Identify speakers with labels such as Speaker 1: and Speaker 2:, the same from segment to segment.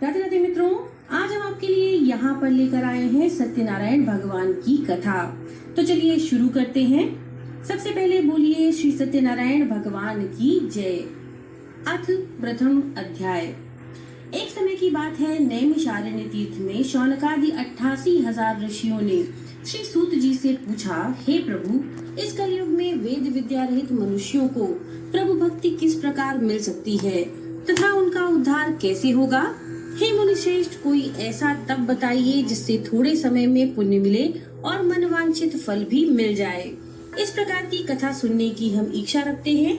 Speaker 1: राधे राधे मित्रों, आज हम आपके लिए यहाँ पर लेकर आए हैं सत्यनारायण भगवान की कथा। तो चलिए शुरू करते हैं। सबसे पहले बोलिए श्री सत्यनारायण भगवान की जय। अथ प्रथम अध्याय। एक समय की बात है, नैमिषारण्य तीर्थ में शौनकादि 88,000 ऋषियों ने श्री सूत जी से पूछा, हे प्रभु, इस कलयुग में वेद विद्या रहित मनुष्यों को प्रभु भक्ति किस प्रकार मिल सकती है तथा उनका उद्धार कैसे होगा? हे मुनिश्रेष्ठ, कोई ऐसा तप बताइए जिससे थोड़े समय में पुण्य मिले और मनवांछित फल भी मिल जाए। इस प्रकार की कथा सुनने की हम इच्छा रखते हैं।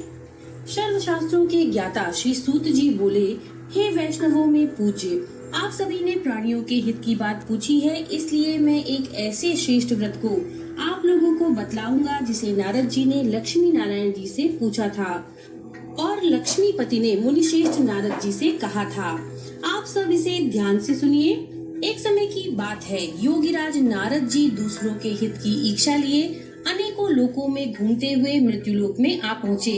Speaker 1: सर्व शास्त्रों के ज्ञाता श्री सूत जी बोले, हे वैष्णवों में पूज्य, आप सभी ने प्राणियों के हित की बात पूछी है, इसलिए मैं एक ऐसे श्रेष्ठ व्रत को आप लोगों को बतलाऊंगा जिसे नारद जी ने लक्ष्मी नारायण जी से पूछा था और लक्ष्मीपति ने मुनिश्रेष्ठ नारद जी से कहा था। आप सब इसे ध्यान से सुनिए। एक समय की बात है, योगीराज नारद जी दूसरों के हित की इच्छा लिए अनेकों लोकों में घूमते हुए मृत्युलोक में आ पहुँचे।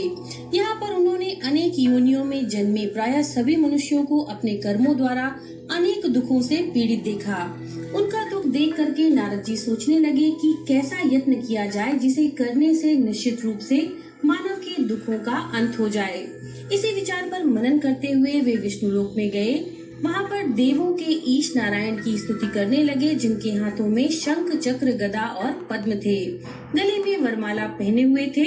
Speaker 1: यहाँ पर उन्होंने अनेक योनियों में जन्मे प्रायः सभी मनुष्यों को अपने कर्मों द्वारा अनेक दुखों से पीड़ित देखा। उनका दुख देख करके नारद जी सोचने लगे कि कैसा यत्न किया जाए जिसे करने से निश्चित रूप से मानव के दुखों का अंत हो जाए। इसी विचार पर मनन करते हुए वे विष्णुलोक में गए। वहाँ पर देवों के ईश नारायण की स्तुति करने लगे, जिनके हाथों में शंख, चक्र, गदा और पद्म थे, गले में वरमाला पहने हुए थे।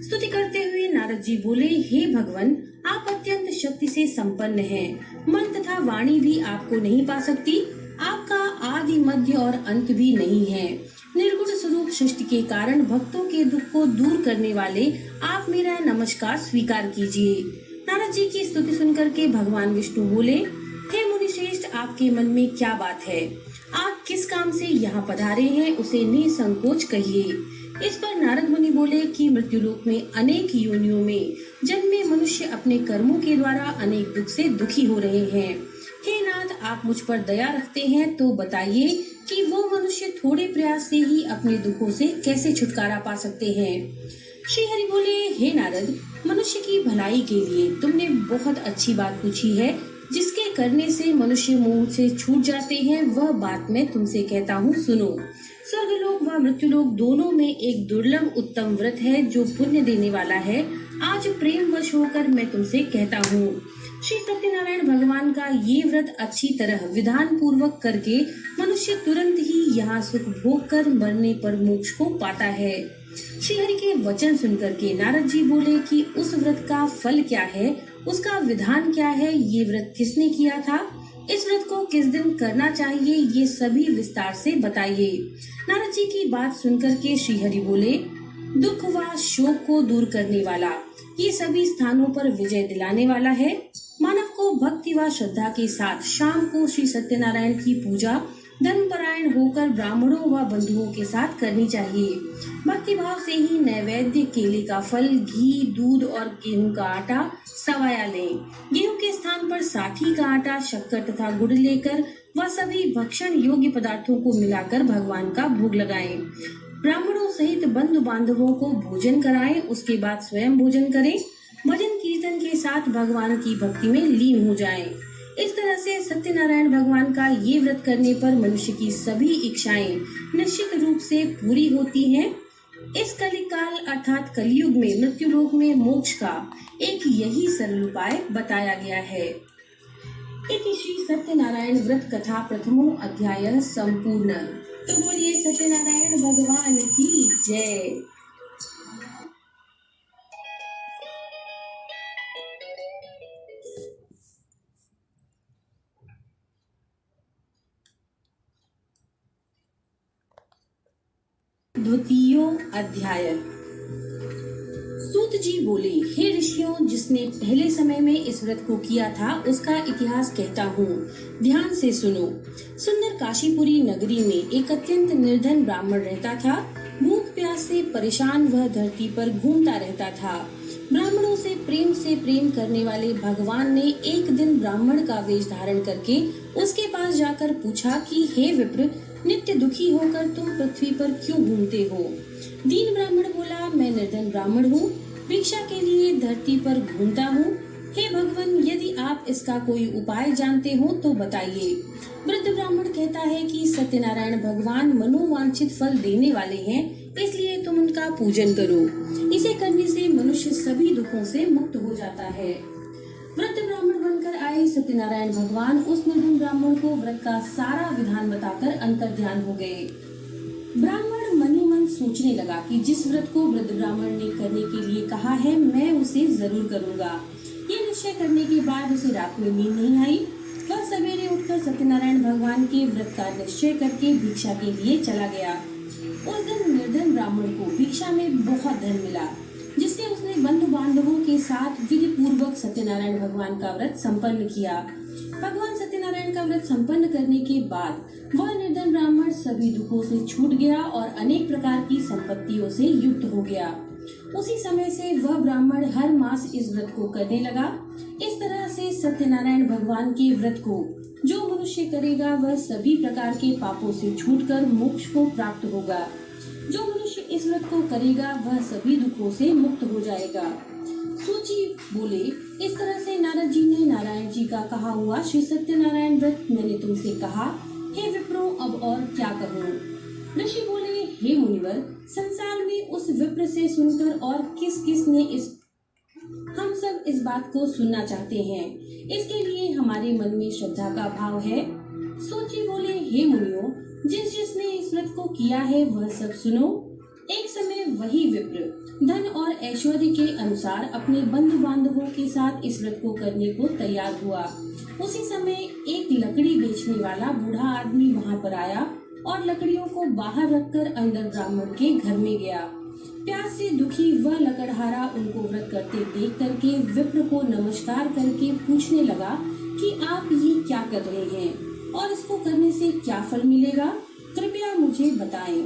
Speaker 1: स्तुति करते हुए नारद जी बोले, हे भगवान, आप अत्यंत शक्ति से संपन्न हैं। मन तथा वाणी भी आपको नहीं पा सकती। आपका आदि, मध्य और अंत भी नहीं है। निर्गुण स्वरूप सृष्टि के कारण भक्तों के दुख को दूर करने वाले आप मेरा नमस्कार स्वीकार कीजिए। नारद जी की स्तुति सुनकर के भगवान विष्णु बोले, हे मुनिश्रेष्ठ, आपके मन में क्या बात है? आप किस काम से यहाँ पधारे हैं, उसे निसंकोच कहिए। इस पर नारद मुनि बोले कि मृत्युलोक में अनेक योनियों में जन्मे मनुष्य अपने कर्मों के द्वारा अनेक दुख से दुखी हो रहे हैं। हे नाथ, आप मुझ पर दया रखते हैं तो बताइए कि वो मनुष्य थोड़े प्रयास से ही अपने दुखों से कैसे छुटकारा पा सकते हैं। श्री हरि बोले, हे नारद, मनुष्य की भलाई के लिए तुमने बहुत अच्छी बात पूछी है। जिसके करने से मनुष्य मोह से छूट जाते हैं, वह बात मैं तुमसे कहता हूँ, सुनो। स्वर्गलोक व मृत्युलोक दोनों में एक दुर्लभ उत्तम व्रत है जो पुण्य देने वाला है। आज प्रेम वश होकर मैं तुमसे कहता हूँ। श्री सत्यनारायण भगवान का ये व्रत अच्छी तरह विधान पूर्वक करके मनुष्य तुरंत ही यहाँ सुख भोग कर मरने पर मोक्ष को पाता है। श्री हरि के वचन सुनकर के नारद जी बोले कि उस व्रत का फल क्या है, उसका विधान क्या है, ये व्रत किसने किया था, इस व्रत को किस दिन करना चाहिए, ये सभी विस्तार से बताइए। नारद जी की बात सुनकर के श्री हरि बोले, दुख व शोक को दूर करने वाला, ये सभी स्थानों पर विजय दिलाने वाला है। मानव को भक्ति व श्रद्धा के साथ शाम को श्री सत्यनारायण की पूजा धर्मपरायण होकर ब्राह्मणों व बंधुओं के साथ करनी चाहिए। भक्ति भाव से ही नैवेद्य, केले का फल, घी, दूध और गेहूं का आटा सवाया लें। गेहूं के स्थान पर साठी का आटा, शक्कर तथा गुड़ लेकर वह सभी भक्षण योग्य पदार्थों को मिलाकर भगवान का भोग लगाएं। ब्राह्मणों सहित बंधु बांधवों को भोजन कराएं, उसके बाद स्वयं भोजन करें। भजन कीर्तन के साथ भगवान की भक्ति में लीन हो जाएं। इस तरह से सत्यनारायण भगवान का ये व्रत करने पर मनुष्य की सभी इच्छाएं निश्चित रूप से पूरी होती हैं। इस कलिकाल अर्थात कलयुग में मृत्युलोक में मोक्ष का एक यही सरल उपाय बताया गया है। इति श्री सत्यनारायण व्रत कथा प्रथमो अध्याय संपूर्ण। तो बोलिए सत्यनारायण भगवान की जय। द्वितीय अध्याय। सूत जी बोले, हे ऋषियों, जिसने पहले समय में इस व्रत को किया था उसका इतिहास कहता हूँ, ध्यान से सुनो। सुंदर काशीपुरी नगरी में एक अत्यंत निर्धन ब्राह्मण रहता था। भूख प्यास से परेशान वह धरती पर घूमता रहता था। ब्राह्मणों से प्रेम करने वाले भगवान ने एक दिन ब्राह्मण का वेश धारण करके उसके पास जाकर पूछा कि हे विप्र, नित्य दुखी होकर तुम पृथ्वी पर क्यों घूमते हो? दीन ब्राह्मण बोला, मैं निर्धन ब्राह्मण हूँ, भिक्षा के लिए धरती पर घूमता हूँ। हे भगवान, यदि आप इसका कोई उपाय जानते हो तो बताइए। वृद्ध ब्राह्मण कहता है कि सत्यनारायण भगवान मनोवांछित फल देने वाले हैं, इसलिए तुम उनका पूजन करो। इसे करने से मनुष्य सभी दुखों से मुक्त हो जाता है। वृद्ध ब्राह्मण बनकर आए सत्यनारायण भगवान उस निर्धन ब्राह्मण को व्रत का सारा विधान बताकर अंतर्ध्यान हो गए। ब्राह्मण मन ही मन सोचने लगा कि जिस व्रत को वृद्ध ब्राह्मण ने करने के लिए कहा है, मैं उसे जरूर करूंगा। ये निश्चय करने के बाद उसे रात में नींद नहीं आई। वह सवेरे उठकर सत्यनारायण भगवान के व्रत का निश्चय करके भिक्षा के लिए चला गया। उस दिन निर्धन ब्राह्मण को भिक्षा में बहुत धन मिला, जिससे उसने बंधु बांधवों के साथ विधि पूर्वक सत्यनारायण भगवान का व्रत संपन्न किया। भगवान सत्यनारायण का व्रत संपन्न करने के बाद वह निर्धन ब्राह्मण सभी दुखों से छूट गया और अनेक प्रकार की संपत्तियों से युक्त हो गया। उसी समय से वह ब्राह्मण हर मास इस व्रत को करने लगा। इस तरह से सत्यनारायण भगवान के व्रत को जो मनुष्य करेगा वह सभी प्रकार के पापों से छूटकर मोक्ष को प्राप्त होगा। जो मनुष्य इस व्रत को करेगा वह सभी दुखों से मुक्त हो जाएगा। सूची बोले, इस तरह से नारद जी ने नारायण जी का कहा हुआ श्री सत्यनारायण व्रत मैंने तुमसे कहा, हे विप्रो अब और क्या कहूँ। ऋषि बोले, हे मुनिवर, संसार में उस विप्र से सुनकर और किस किस ने हम सब इस बात को सुनना चाहते हैं, इसके लिए हमारे मन में श्रद्धा का भाव है। सोची बोले, हे मुनियों, जिसने इस व्रत को किया है वह सब सुनो। एक समय वही विप्र धन और ऐश्वर्य के अनुसार अपने बंधु बांधवों के साथ इस व्रत को करने को तैयार हुआ। उसी समय एक लकड़ी बेचने वाला बूढ़ा आदमी वहां पर आया और लकड़ियों को बाहर रखकर अंदर ब्राह्मण के घर में गया। प्यास से दुखी वह लकड़हारा उनको व्रत करते देख करके विप्र को नमस्कार करके पूछने लगा कि आप ये क्या कर रहे हैं और इसको करने से क्या फल मिलेगा, कृपया मुझे बताएं।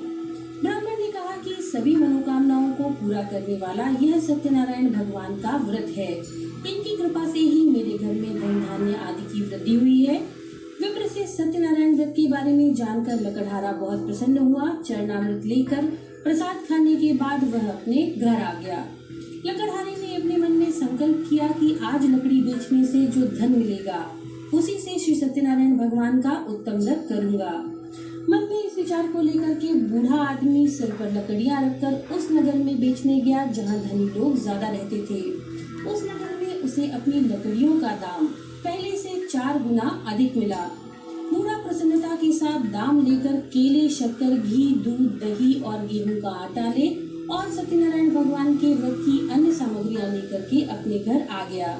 Speaker 1: ब्राह्मण ने कहा कि सभी मनोकामनाओं को पूरा करने वाला यह सत्यनारायण भगवान का व्रत है। इनकी कृपा से ही मेरे घर में धन धान्य आदि की वृद्धि हुई है। विप्र से सत्यनारायण व्रत के बारे में जानकर लकड़हारा बहुत प्रसन्न हुआ। चरणामृत लेकर प्रसाद खाने के बाद वह अपने घर आ गया। लकड़हारे ने अपने मन में संकल्प किया कि आज लकड़ी बेचने से जो धन मिलेगा उसी से श्री सत्यनारायण भगवान का उत्तम व्रत करूंगा। मन में इस विचार को लेकर के बूढ़ा आदमी सिर पर लकड़ियां रखकर उस नगर में बेचने गया जहां धनी लोग ज्यादा रहते थे। उस नगर में उसे अपनी लकड़ियों का दाम पहले से 4 गुना अधिक मिला। बूढ़ा प्रसन्नता के साथ दाम लेकर केले, शक्कर, घी, दूध, दही और गेहूं का आटा ले और सत्यनारायण भगवान के व्रत की अन्य सामग्रियां लेकर के अपने घर आ गया।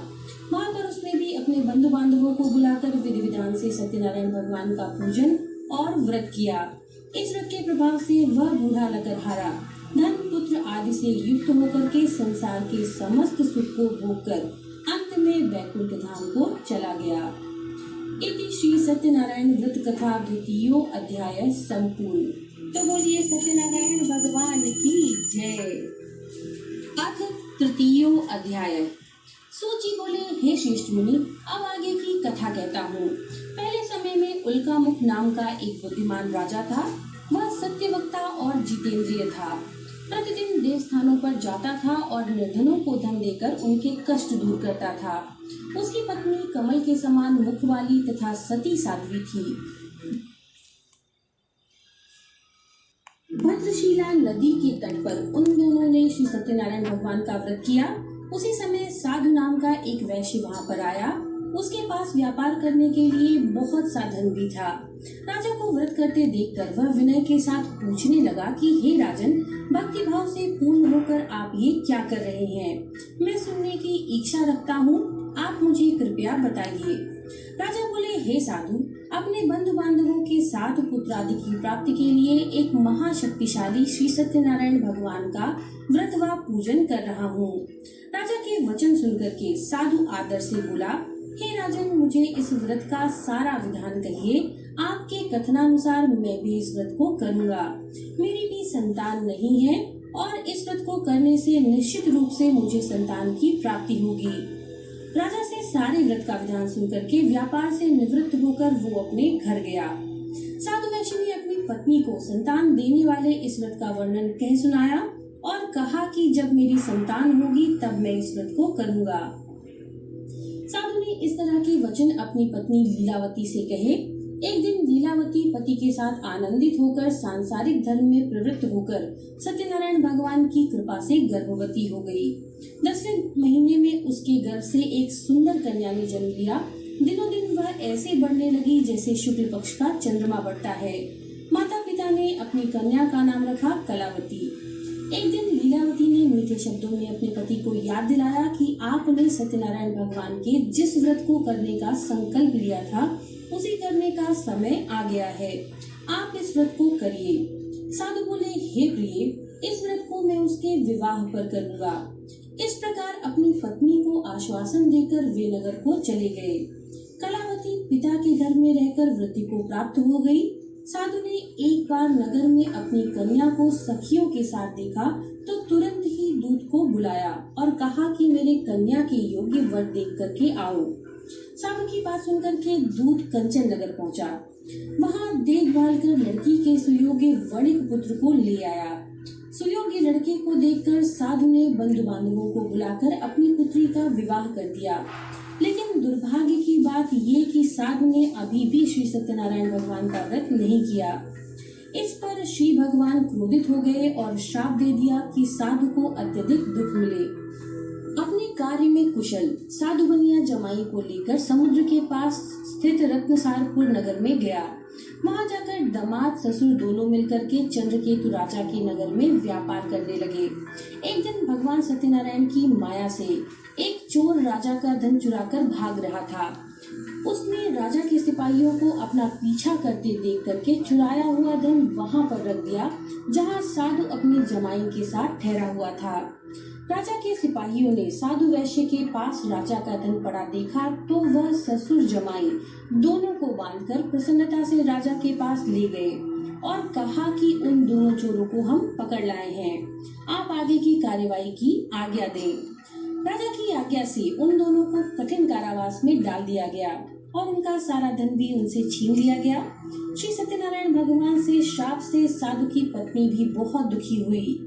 Speaker 1: वहां पर उसने भी अपने बंधु बांधवों को बुलाकर विधि विधान से सत्यनारायण भगवान का पूजन और व्रत किया। इस व्रत के प्रभाव से वह बूढ़ा लकड़हारा धन, पुत्र आदि से युक्त होकर के संसार के समस्त सुख को भोगकर अंत में वैकुंठ धाम को चला गया। इति श्री सत्यनारायण व्रत कथा द्वितीयो अध्याय संपूर्ण। तो बोलिए सत्यनारायण भगवान की जय। अथ तृतीयो अध्याय। सूची बोले, हे श्रेष्ठ मुनि, अब आगे की कथा कहता हूँ। पहले समय में उल्कामुख नाम का एक बुद्धिमान राजा था। वह सत्यवक्ता और जितेंद्रिय था। प्रतिदिन देवस्थानों पर जाता था और निर्धनों को धन देकर उनके कष्ट दूर करता था। उसकी पत्नी कमल के समान मुख वाली तथा सती साध्वी थी। भद्रशिला नदी के तट पर उन दोनों ने श्री सत्यनारायण भगवान का व्रत किया। उसी समय साधु नाम का एक वैश्य वहां पर आया। उसके पास व्यापार करने के लिए बहुत सा धन भी था। राजा को व्रत करते देखकर वह विनय के साथ पूछने लगा कि हे राजन, भक्ति भाव से पूर्ण होकर आप ये क्या कर रहे हैं? मैं सुनने की इच्छा रखता हूँ, आप मुझे कृपया बताइए। राजा बोले, हे साधु, अपने बंधु बांधवों के साथ पुत्र आदि की प्राप्ति के लिए एक महाशक्तिशाली श्री सत्यनारायण भगवान का व्रत व पूजन कर रहा हूँ। राजा के वचन सुनकर के साधु आदर से बोला, हे राजन, मुझे इस व्रत का सारा विधान कहिए। आपके कथनानुसार मैं भी इस व्रत को करूँगा। मेरी भी संतान नहीं है और इस व्रत को करने से निश्चित रूप से मुझे संतान की प्राप्ति होगी। राजा से सारे व्रत का विधान सुनकर के व्यापार से निवृत्त होकर वो अपने घर गया। साधु वैश्य ने अपनी पत्नी को संतान देने वाले इस व्रत का वर्णन कह सुनाया और कहा कि जब मेरी संतान होगी तब मैं इस व्रत को करूँगा। ने इस तरह के वचन अपनी पत्नी लीलावती से कहे। एक दिन लीलावती पति के साथ आनंदित होकर सांसारिक धर्म में प्रवृत्त होकर सत्यनारायण भगवान की कृपा से गर्भवती हो गई। 10वें महीने में उसके गर्भ से एक सुंदर कन्या ने जन्म लिया। दिनों दिन वह ऐसे बढ़ने लगी जैसे शुक्ल पक्ष का चंद्रमा बढ़ता है। माता पिता ने अपनी कन्या का नाम रखा कलावती। एक दिन लीलावती ने मीठे शब्दों में अपने पति को याद दिलाया कि आपने सत्यनारायण भगवान के जिस व्रत को करने का संकल्प लिया था उसी करने का समय आ गया है। आप इस व्रत को करिए। साधु बोले, हे प्रिय, इस व्रत को मैं उसके विवाह पर करूंगा। इस प्रकार अपनी पत्नी को आश्वासन देकर वे नगर को चले गए। कलावती पिता के घर में रहकर वृद्धि को प्राप्त हो गई। साधु ने एक बार नगर में अपनी कन्या को सखियों के साथ देखा तो तुरंत ही दूत को बुलाया और कहा कि मेरे कन्या के योग्य वर देख करके आओ। साधु की बात सुनकर के दूत कंचन नगर पहुंचा। वहां देखभाल कर लड़की के सुयोग्य वणिक पुत्र को ले आया। सुयोग्य लड़के को देखकर साधु ने बंधु बांधवों को बुलाकर अपनी पुत्री का विवाह कर दिया। लेकिन दुर्भाग्य की बात ये कि साधु ने अभी भी श्री सत्यनारायण भगवान का व्रत नहीं किया। इस पर श्री भगवान क्रोधित हो गए और श्राप दे दिया कि साधु को अत्यधिक दुख मिले। अपने कार्य में कुशल साधु बनिया जमाई को लेकर समुद्र के पास स्थित रत्नसारपुर नगर में गया। वहां जाकर दामाद ससुर दोनों मिलकर के चंद्रकेतु राजा के नगर में व्यापार करने लगे। एक दिन भगवान सत्यनारायण की माया से एक चोर राजा का धन चुराकर भाग रहा था। उसने राजा के सिपाहियों को अपना पीछा करते देख करके चुराया हुआ धन वहां पर रख दिया जहां साधु अपने जमाई के साथ ठहरा हुआ था। राजा के सिपाहियों ने साधु वैश्य के पास राजा का धन पड़ा देखा तो वह ससुर जमाई दोनों को बांधकर प्रसन्नता से राजा के पास ले गए और कहा कि उन दोनों चोरों को हम पकड़ लाए हैं, आप आगे की कार्यवाही की आज्ञा दें। राजा की आज्ञा से उन दोनों को कठिन कारावास में डाल दिया गया और उनका सारा धन भी उनसे छीन लिया गया। श्री सत्यनारायण भगवान से श्राप से साधु की पत्नी भी बहुत दुखी हुई।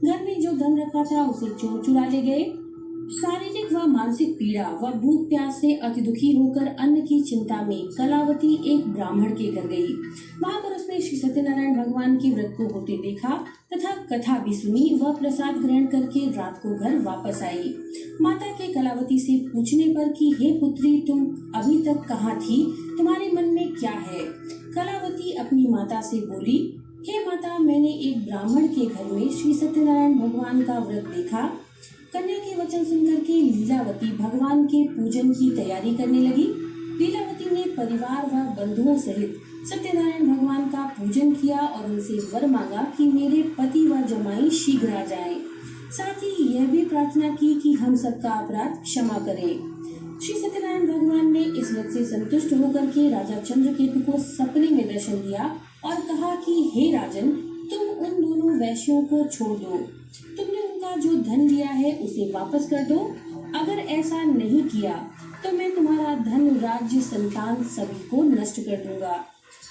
Speaker 1: घर में जो धन रखा था उसे चोर चुरा ले गए। शारीरिक व मानसिक पीड़ा व भूख प्यास से अति दुखी होकर अन्न की चिंता में कलावती एक ब्राह्मण के घर गई। वहां पर उसने श्री सत्यनारायण भगवान के व्रत को होते देखा तथा कथा भी सुनी व प्रसाद ग्रहण करके रात को घर वापस आई। माता के कलावती से पूछने पर कि हे पुत्री, तुम अभी तक कहाँ थी, तुम्हारे मन में क्या है? कलावती अपनी माता से बोली, हे माता, मैंने एक ब्राह्मण के घर में श्री सत्यनारायण भगवान का व्रत देखा। कन्या के वचन सुनकर के लीलावती भगवान के पूजन की तैयारी करने लगी। लीलावती ने परिवार व बंधुओं सहित सत्यनारायण भगवान का पूजन किया और उनसे वर मांगा कि मेरे पति व जमाई शीघ्र आ जाएं। साथ ही यह भी प्रार्थना की कि हम सबका अपराध क्षमा करें। श्री सत्यनारायण भगवान ने इस व्रत से संतुष्ट होकर के राजा चंद्रकेतु को सपने में दर्शन दिया और कहा कि हे राजन, तुम उन दोनों वैश्यों को छोड़ दो। तुमने उनका जो धन लिया है उसे वापस कर दो। अगर ऐसा नहीं किया तो मैं तुम्हारा धन, राज्य, संतान सभी को नष्ट कर दूंगा।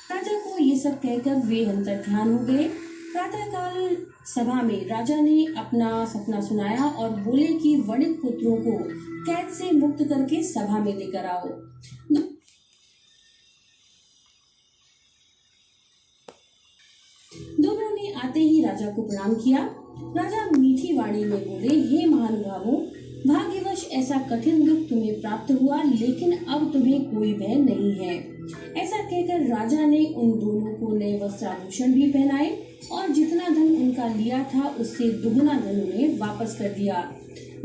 Speaker 1: राजा को ये सब कहकर वे अंतर्ध्यान हो गए। प्रातःकाल सभा में राजा ने अपना सपना सुनाया और बोले कि वणिक पुत्रों को कैद से मुक्त करके सभा में लेकर आओ। दोनों ने आते ही राजा को प्रणाम किया। राजा मीठी वाणी में बोले, हे महानुभावों, भाग्यवश ऐसा कठिन दुख तुम्हें प्राप्त हुआ, लेकिन अब तुम्हें कोई भय नहीं है। ऐसा कहकर राजा ने उन दोनों को नए वस्त्राभूषण भी पहनाए और जितना धन उनका लिया था उससे दुगुना धन उन्हें वापस कर दिया।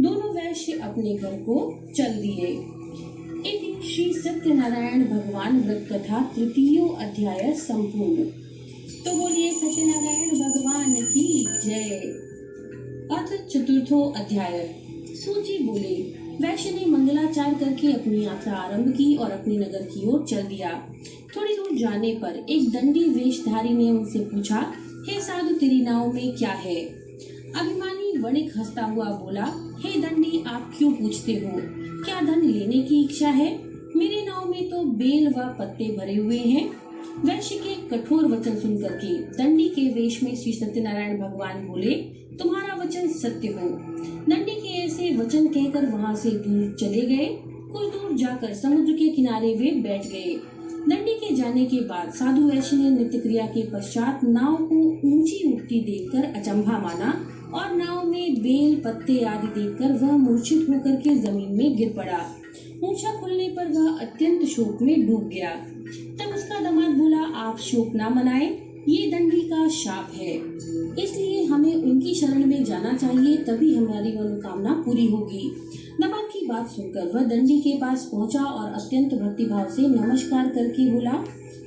Speaker 1: दोनों वैश्य अपने घर को चल दिए। इति श्री सत्यनारायण भगवान व्रत कथा तृतीयो अध्याय संपूर्ण। तो बोलिए सत्यनारायण भगवान की जय। अथ चतुर्थो अध्याय। सूची बोले, वैश्य ने मंगलाचार करके अपनी यात्रा आरंभ की और अपने नगर की ओर चल दिया। थोड़ी दूर जाने पर एक दंडी वेशधारी ने उनसे पूछा, हे साधु, तेरी नाव में क्या है? अभिमानी वणिक हंसता हुआ बोला, हे दंडी, आप क्यों पूछते हो? क्या धन लेने की इच्छा है? मेरे नाव में तो बेल व पत्ते भरे हुए हैं। वैश्य के कठोर वचन सुनकर के दंडी के वेश में श्री सत्यनारायण भगवान बोले, तुम्हारा वचन सत्य हो। दंडी के ऐसे वचन कहकर वहां से दूर चले गए। कुछ दूर जाकर समुद्र के किनारे वे बैठ गए। दंडी के जाने के बाद साधु वैश्य ने नृत्य क्रिया के पश्चात नाव को ऊंची उठती देखकर अचंभा माना और नाव में बेल पत्ते आदि देखकर वह मूर्छित होकर के जमीन में गिर पड़ा। मूर्छा खुलने पर वह अत्यंत शोक में डूब गया। तब उसका दामाद बोला, आप शोक ना मनाएं, ये दंडी का शाप है, इसलिए हमें उनकी शरण में जाना चाहिए, तभी हमारी मनोकामना पूरी होगी। दामाद की बात सुनकर वह दंडी के पास पहुंचा और अत्यंत भक्तिभाव से नमस्कार करके बोला,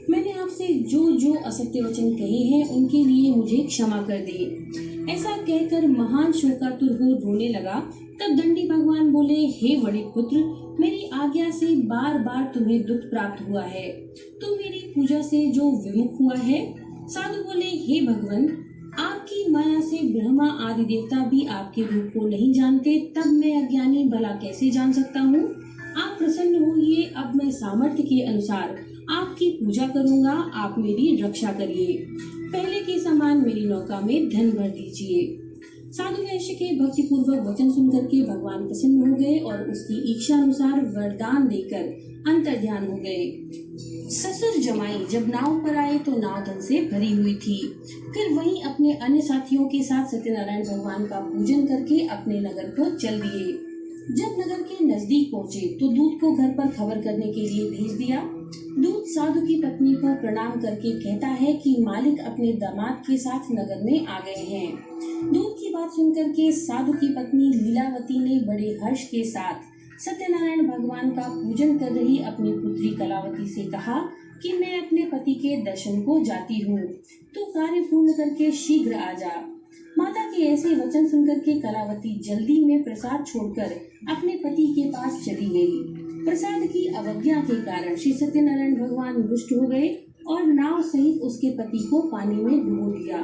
Speaker 1: मैंने आपसे जो जो असत्य वचन कहे हैं उनके लिए मुझे क्षमा कर दे। ऐसा कहकर महान शोकातुर हो रोने लगा। तब दंडी भगवान बोले, हे बड़े पुत्र, मेरी आज्ञा से बार बार तुम्हें दुख प्राप्त हुआ है, तुम मेरी पूजा से जो विमुख हुआ है। साधु बोले, हे भगवान, आपकी माया से ब्रह्मा आदि देवता भी आपके रूप को नहीं जानते, तब मैं अज्ञानी भला कैसे जान सकता हूँ। आप प्रसन्न होइए, अब मैं सामर्थ्य के अनुसार आपकी पूजा करूँगा, आप मेरी रक्षा करिए, पहले के समान मेरी नौका में धन भर दीजिए। साधु वैश्य के भक्ति पूर्वक वचन सुनकर के भगवान प्रसन्न हो गए और उसकी इच्छा अनुसार वरदान देकर अंतर्ध्यान हो गए। ससुर जमाई जब नाव पर आए तो नाव धन से भरी हुई थी। फिर वहीं अपने अन्य साथियों के साथ सत्यनारायण भगवान का पूजन करके अपने नगर को चल दिए। जब नगर के नजदीक पहुँचे तो दूत को घर पर खबर करने के लिए भेज दिया। दूत साधु की पत्नी को प्रणाम करके कहता है कि मालिक अपने दामाद के साथ नगर में आ गए हैं। दूत की बात सुनकर के साधु की पत्नी लीलावती ने बड़े हर्ष के साथ सत्यनारायण भगवान का पूजन कर रही अपनी पुत्री कलावती से कहा कि मैं अपने पति के दर्शन को जाती हूँ, तू कार्य पूर्ण करके शीघ्र आ जा। माता के ऐसे वचन सुनकर के कलावती जल्दी में प्रसाद छोड़कर अपने पति के पास चली गई। प्रसाद की अवज्ञा के कारण श्री सत्यनारायण भगवान रुष्ट हो गए और नाव सहित उसके पति को पानी में डुबो दिया।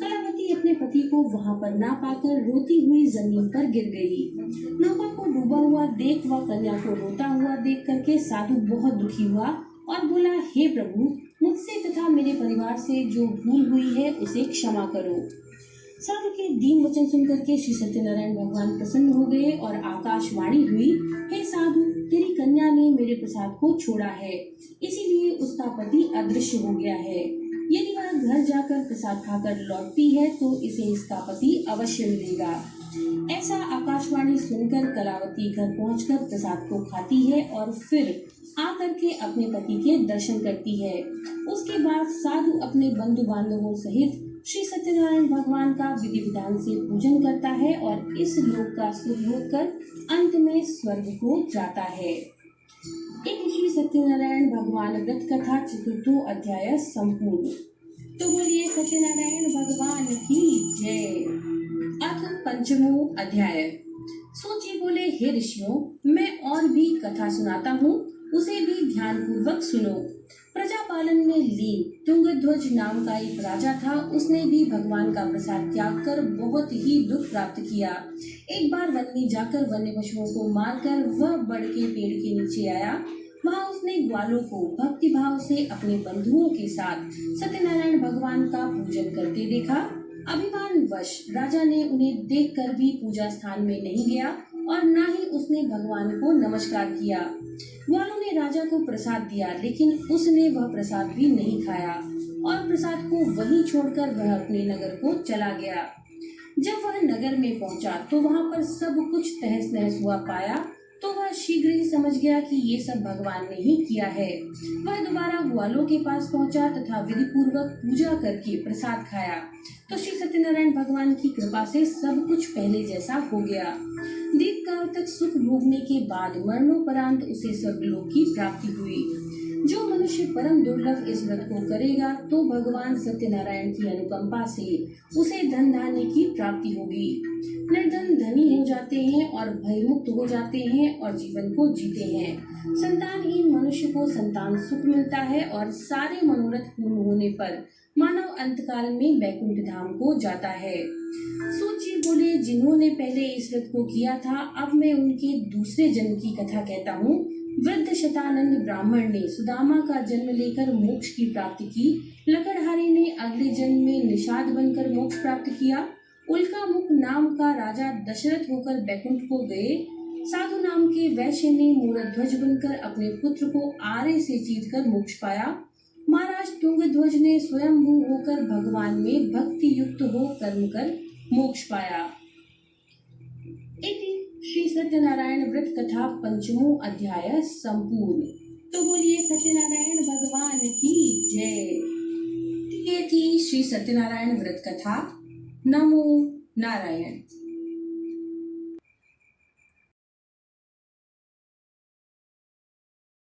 Speaker 1: कलावती अपने पति को वहां पर ना पाकर रोती हुई जमीन पर गिर गई। नौका को डूबा हुआ देख व कन्या को रोता हुआ देख करके साधु बहुत दुखी हुआ और बोला, हे प्रभु, मुझसे तथा मेरे परिवार से जो भूल हुई है उसे क्षमा करो। साधु के दीन वचन सुनकर के श्री सत्यनारायण भगवान प्रसन्न हो गए और आकाशवाणी हुई, हे साधु, तेरी कन्या ने मेरे प्रसाद को छोड़ा है, इसीलिए उसका पति अदृश्य हो गया है। यदि वह घर जाकर प्रसाद खाकर लौटती है तो इसे इसका पति अवश्य मिलेगा। ऐसा आकाशवाणी सुनकर कलावती घर पहुंचकर प्रसाद को खाती है और फिर आकर के अपने पति के दर्शन करती है। उसके बाद साधु अपने बंधु बांधवों सहित श्री सत्यनारायण भगवान का विधि विधान से पूजन करता है और इस लोक का सुख भोग कर अंत में स्वर्ग को जाता है। एक श्री सत्यनारायण भगवान व्रत कथा चतुर्थो अध्याय संपूर्ण। तो बोलिए सत्यनारायण भगवान की जय। अथ पंचमो अध्याय। सोची बोले, हे ऋषियों, मैं और भी कथा सुनाता हूँ, उसे भी ध्यान पूर्वक सुनो। प्रजा पालन में लीन तुंगध्वज नाम का एक राजा था। उसने भी भगवान का प्रसाद त्याग कर बहुत ही दुख प्राप्त किया। एक बार वन में जाकर वन्य पशुओं को मारकर वह बड़ के पेड़ के नीचे आया। वहां उसने ग्वालों को भक्ति भाव से अपने बंधुओं के साथ सत्यनारायण भगवान का पूजन करते देखा। अभिमान वश राजा ने उन्हें देखकर भी पूजा स्थान में नहीं गया और न ही उसने भगवान को नमस्कार किया। ग्वालों ने राजा को प्रसाद दिया, लेकिन उसने वह प्रसाद भी नहीं खाया और प्रसाद को वहीं छोड़कर वह अपने नगर को चला गया। जब वह नगर में पहुंचा तो वहां पर सब कुछ तहस नहस हुआ पाया तो वह शीघ्र ही समझ गया कि ये सब भगवान ने ही किया है। वह दोबारा ग्वालों के पास पहुंचा तथा विधि पूर्वक पूजा करके प्रसाद खाया तो श्री सत्यनारायण भगवान की कृपा से सब कुछ पहले जैसा हो गया। दीर्घ काल तक सुख भोगने के बाद मरणोपरांत उसे स्वर्गलोक की प्राप्ति हुई। जो मनुष्य परम दुर्लभ इस व्रत को करेगा तो भगवान सत्यनारायण की अनुकंपा से उसे धन धान्य की प्राप्ति होगी। निर्धन धनी हो जाते हैं और भयमुक्त हो जाते हैं और जीवन को जीते हैं। संतानहीन मनुष्य को संतान सुख मिलता है और सारे मनोरथ पूर्ण होने पर मानव अंतकाल में बैकुंठ धाम को जाता है। सूची बोले, जिन्होंने पहले इस व्रत को किया था, अब मैं उनके दूसरे जन्म की कथा कहता हूँ। वृद्ध शतानंद ब्राह्मण ने सुदामा का जन्म लेकर मोक्ष की प्राप्ति की। लकड़हारी ने अगले जन्म में निषाद बनकर मोक्ष प्राप्त किया। उल्का मुख नाम का राजा दशरथ होकर बैकुंठ को गए। साधु नाम नाम के वैश्य ने मूरध्वज बनकर अपने पुत्र को आरे से चीरकर मोक्ष पाया। महाराज तुंगध्वज ने स्वयंभू होकर भगवान में भक्ति युक्त हो कर्म कर मोक्ष पाया। इति श्री सत्यनारायण व्रत कथा पंचमो अध्याय संपूर्ण। तो बोलिए सत्यनारायण भगवान की जय। ये थी श्री सत्यनारायण व्रत कथा। नमो नारायण।